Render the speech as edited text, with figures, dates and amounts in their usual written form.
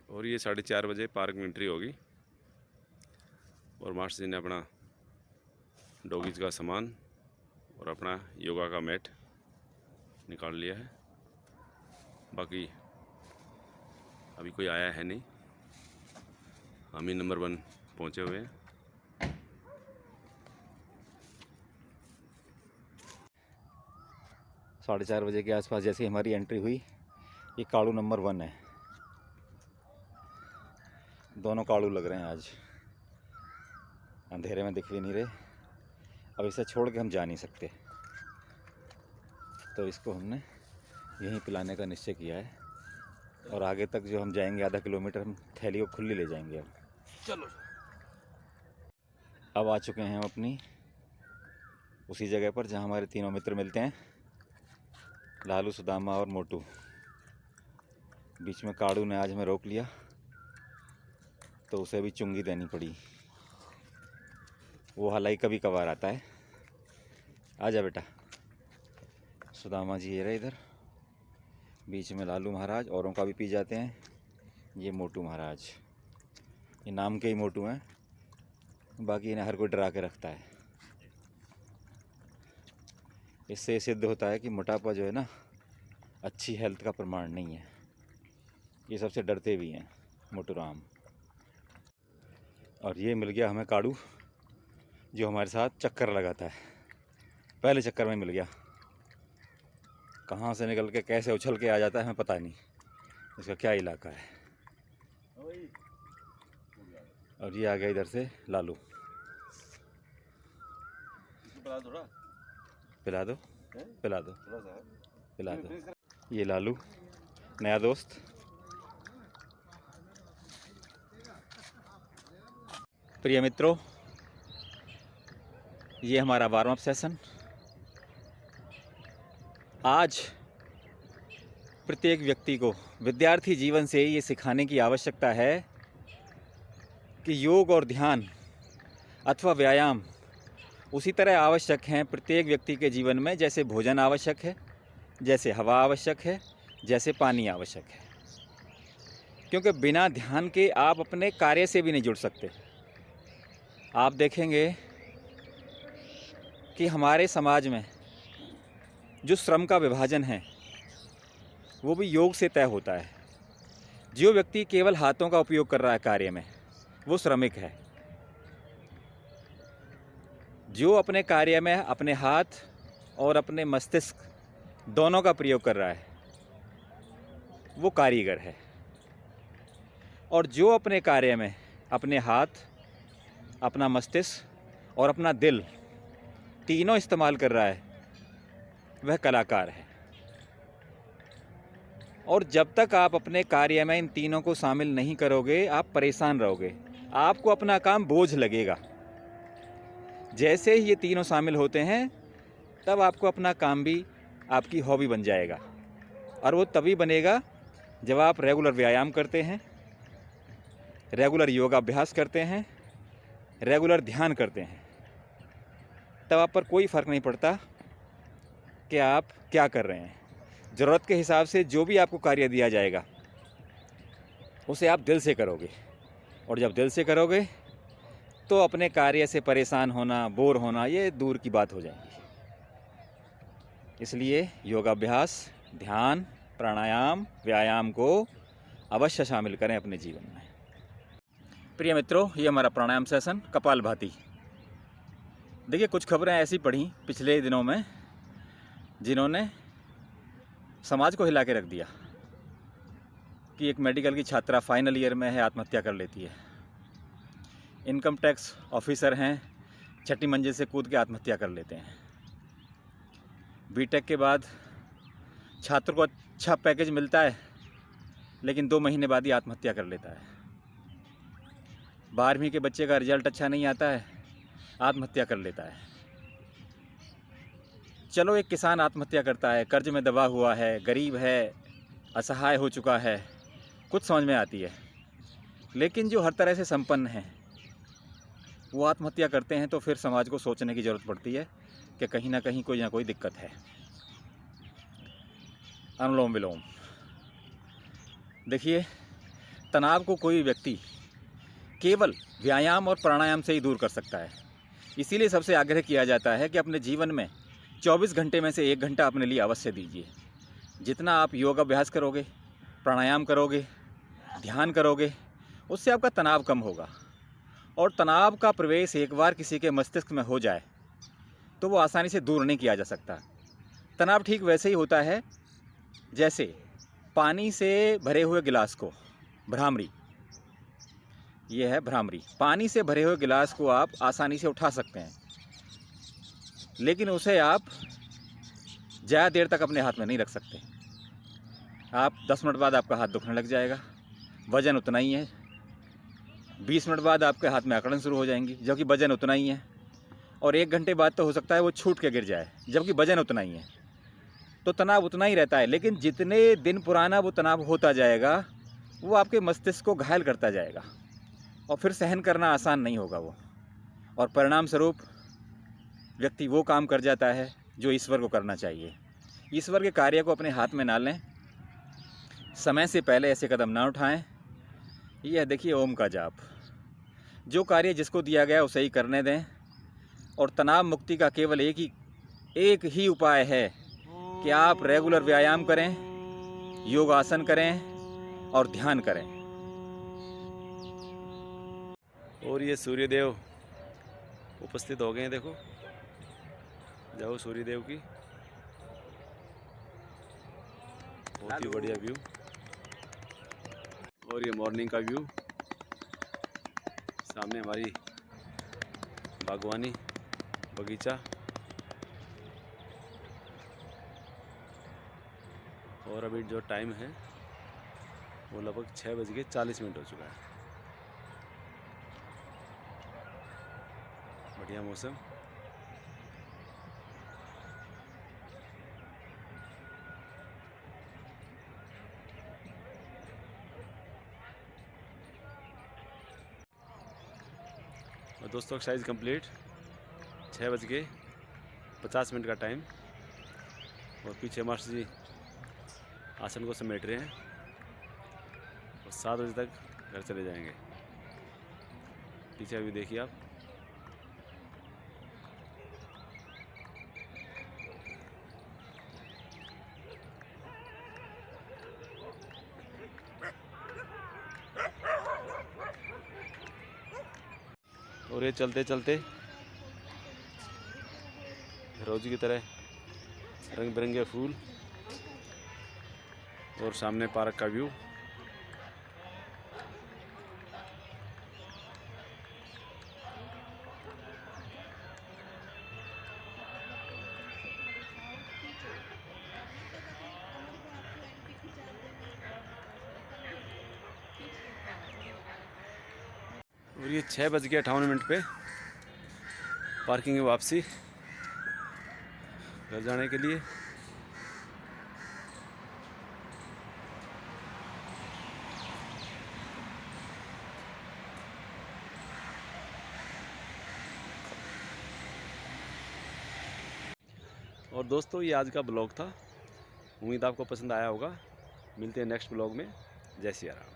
और ये 4:30 बजे पार्क में एंट्री होगी। और मास्टर जी ने अपना डॉगीज का सामान और अपना योगा का मैट निकाल लिया है। बाकी अभी कोई आया है नहीं, हम ही नंबर 1 पहुँचे हुए हैं। साढ़े 4 बजे के आसपास जैसे ही हमारी एंट्री हुई, ये काड़ू नंबर 1 है। दोनों काड़ू लग रहे हैं आज, अंधेरे में दिख भी नहीं रहे। अब इसे छोड़ के हम जा नहीं सकते, तो इसको हमने यहीं पिलाने का निश्चय किया है। और आगे तक जो हम जाएंगे आधा किलोमीटर, हम थैली को खुली ले जाएंगे। अब चलो, अब आ चुके हैं हम अपनी उसी जगह पर जहाँ हमारे तीनों मित्र मिलते हैं, लालू, सुदामा और मोटू। बीच में काड़ू ने आज हमें रोक लिया, तो उसे भी चुंगी देनी पड़ी। वो हालांकि कभी कभार आता है। आजा बेटा। सुदामा जी ये रहे इधर, बीच में लालू महाराज, औरों का भी पी जाते हैं। ये मोटू महाराज, ये नाम के ही मोटू हैं, बाकी इन्हें हर कोई डरा के रखता है। इससे सिद्ध होता है कि मोटापा जो है ना, अच्छी हेल्थ का प्रमाण नहीं है। ये सबसे डरते भी हैं, मोटू राम। और ये मिल गया हमें काड़ू, जो हमारे साथ चक्कर लगाता है। पहले चक्कर में मिल गया, कहाँ से निकल के कैसे उछल के आ जाता है हमें पता नहीं, इसका क्या इलाका है। और ये आ गया इधर से लालू। पिला दो, पिला दो, पिला दो। ये लालू, नया दोस्त। प्रिय मित्रों, ये हमारा वार्म अप सेशन। आज प्रत्येक व्यक्ति को विद्यार्थी जीवन से ये सिखाने की आवश्यकता है कि योग और ध्यान अथवा व्यायाम उसी तरह आवश्यक हैं प्रत्येक व्यक्ति के जीवन में, जैसे भोजन आवश्यक है, जैसे हवा आवश्यक है, जैसे पानी आवश्यक है। क्योंकि बिना ध्यान के आप अपने कार्य से भी नहीं जुड़ सकते। आप देखेंगे कि हमारे समाज में जो श्रम का विभाजन है वो भी योग से तय होता है। जो व्यक्ति केवल हाथों का उपयोग कर रहा है कार्य में, वो श्रमिक है। जो अपने कार्य में अपने हाथ और अपने मस्तिष्क दोनों का प्रयोग कर रहा है, वो कारीगर है। और जो अपने कार्य में अपने हाथ, अपना मस्तिष्क और अपना दिल तीनों इस्तेमाल कर रहा है, वह कलाकार है। और जब तक आप अपने कार्य में इन तीनों को शामिल नहीं करोगे, आप परेशान रहोगे, आपको अपना काम बोझ लगेगा। जैसे ही ये तीनों शामिल होते हैं, तब आपको अपना काम भी आपकी हॉबी बन जाएगा। और वो तभी बनेगा जब आप रेगुलर व्यायाम करते हैं, रेगुलर योगाभ्यास करते हैं, रेगुलर ध्यान करते हैं। तब आप पर कोई फ़र्क नहीं पड़ता कि आप क्या कर रहे हैं। ज़रूरत के हिसाब से जो भी आपको कार्य दिया जाएगा, उसे आप दिल से करोगे। और जब दिल से करोगे, तो अपने कार्य से परेशान होना, बोर होना, ये दूर की बात हो जाएगी। इसलिए योगाभ्यास, ध्यान, प्राणायाम, व्यायाम को अवश्य शामिल करें अपने जीवन में। प्रिय मित्रों, ये हमारा प्राणायाम सेशन कपालभाति। देखिए, कुछ खबरें ऐसी पढ़ी पिछले दिनों में जिन्होंने समाज को हिला के रख दिया कि एक मेडिकल की छात्रा फाइनल ईयर में है, आत्महत्या कर लेती है। इनकम टैक्स ऑफिसर हैं, 6ठी मंजिल से कूद के आत्महत्या कर लेते हैं। बीटेक के बाद छात्र को अच्छा पैकेज मिलता है, लेकिन 2 महीने बाद ही आत्महत्या कर लेता है। 12वीं के बच्चे का रिजल्ट अच्छा नहीं आता है, आत्महत्या कर लेता है। चलो, एक किसान आत्महत्या करता है, कर्ज में दबा हुआ है, गरीब है, असहाय हो चुका है, कुछ समझ में आती है। लेकिन जो हर तरह से संपन्न हैं, वो आत्महत्या करते हैं, तो फिर समाज को सोचने की ज़रूरत पड़ती है कि कहीं ना कहीं कोई ना कोई दिक्कत है। अनुलोम विलोम देखिए, तनाव को कोई व्यक्ति केवल व्यायाम और प्राणायाम से ही दूर कर सकता है। इसीलिए सबसे आग्रह किया जाता है कि अपने जीवन में 24 घंटे में से 1 घंटा अपने लिए अवश्य दीजिए। जितना आप योग अभ्यास करोगे, प्राणायाम करोगे, ध्यान करोगे, उससे आपका तनाव कम होगा। और तनाव का प्रवेश एक बार किसी के मस्तिष्क में हो जाए तो वो आसानी से दूर नहीं किया जा सकता। तनाव ठीक वैसे ही होता है जैसे पानी से भरे हुए गिलास को, भ्रामरी, ये है भ्रामरी, पानी से भरे हुए गिलास को आप आसानी से उठा सकते हैं, लेकिन उसे आप ज़्यादा देर तक अपने हाथ में नहीं रख सकते। आप 10 मिनट बाद आपका हाथ दुखने लग जाएगा, वज़न उतना ही है। 20 मिनट बाद आपके हाथ में अकड़न शुरू हो जाएंगी, जबकि वज़न उतना ही है। और 1 घंटे बाद तो हो सकता है वो छूट के गिर जाए, जबकि वज़न उतना ही है। तो तनाव उतना ही रहता है, लेकिन जितने दिन पुराना वो तनाव होता जाएगा वो आपके मस्तिष्क को घायल करता जाएगा और फिर सहन करना आसान नहीं होगा वो। और परिणाम स्वरूप व्यक्ति वो काम कर जाता है जो ईश्वर को करना चाहिए। ईश्वर के कार्य को अपने हाथ में ना लें, समय से पहले ऐसे कदम ना उठाएं। यह देखिए ओम का जाप, जो कार्य जिसको दिया गया उसे ही करने दें। और तनाव मुक्ति का केवल एक ही उपाय है कि आप रेगुलर व्यायाम करें, योग आसन करें और ध्यान करें। और ये सूर्यदेव उपस्थित हो गए हैं, देखो जाओ सूर्यदेव की, बहुत ही बढ़िया व्यू। और ये मॉर्निंग का व्यू, सामने हमारी बागवानी, बगीचा। और अभी जो टाइम है वो लगभग 6:40 हो चुका है। बढ़िया मौसम। और दोस्तों एक्सरसाइज कंप्लीट, 6:50 का टाइम। और पीछे मास्टर जी आसन को समेट रहे हैं और 7 बजे तक घर चले जाएंगे। पीछे अभी देखिए आप, और ये चलते चलते रोज की तरह रंग बिरंगे फूल और सामने पार्क का व्यू। और ये 6:58 पे पार्किंग में वापसी घर जाने के लिए। और दोस्तों ये आज का ब्लॉग था, उम्मीद आपको पसंद आया होगा। मिलते हैं नेक्स्ट ब्लॉग में। जय सिया राम।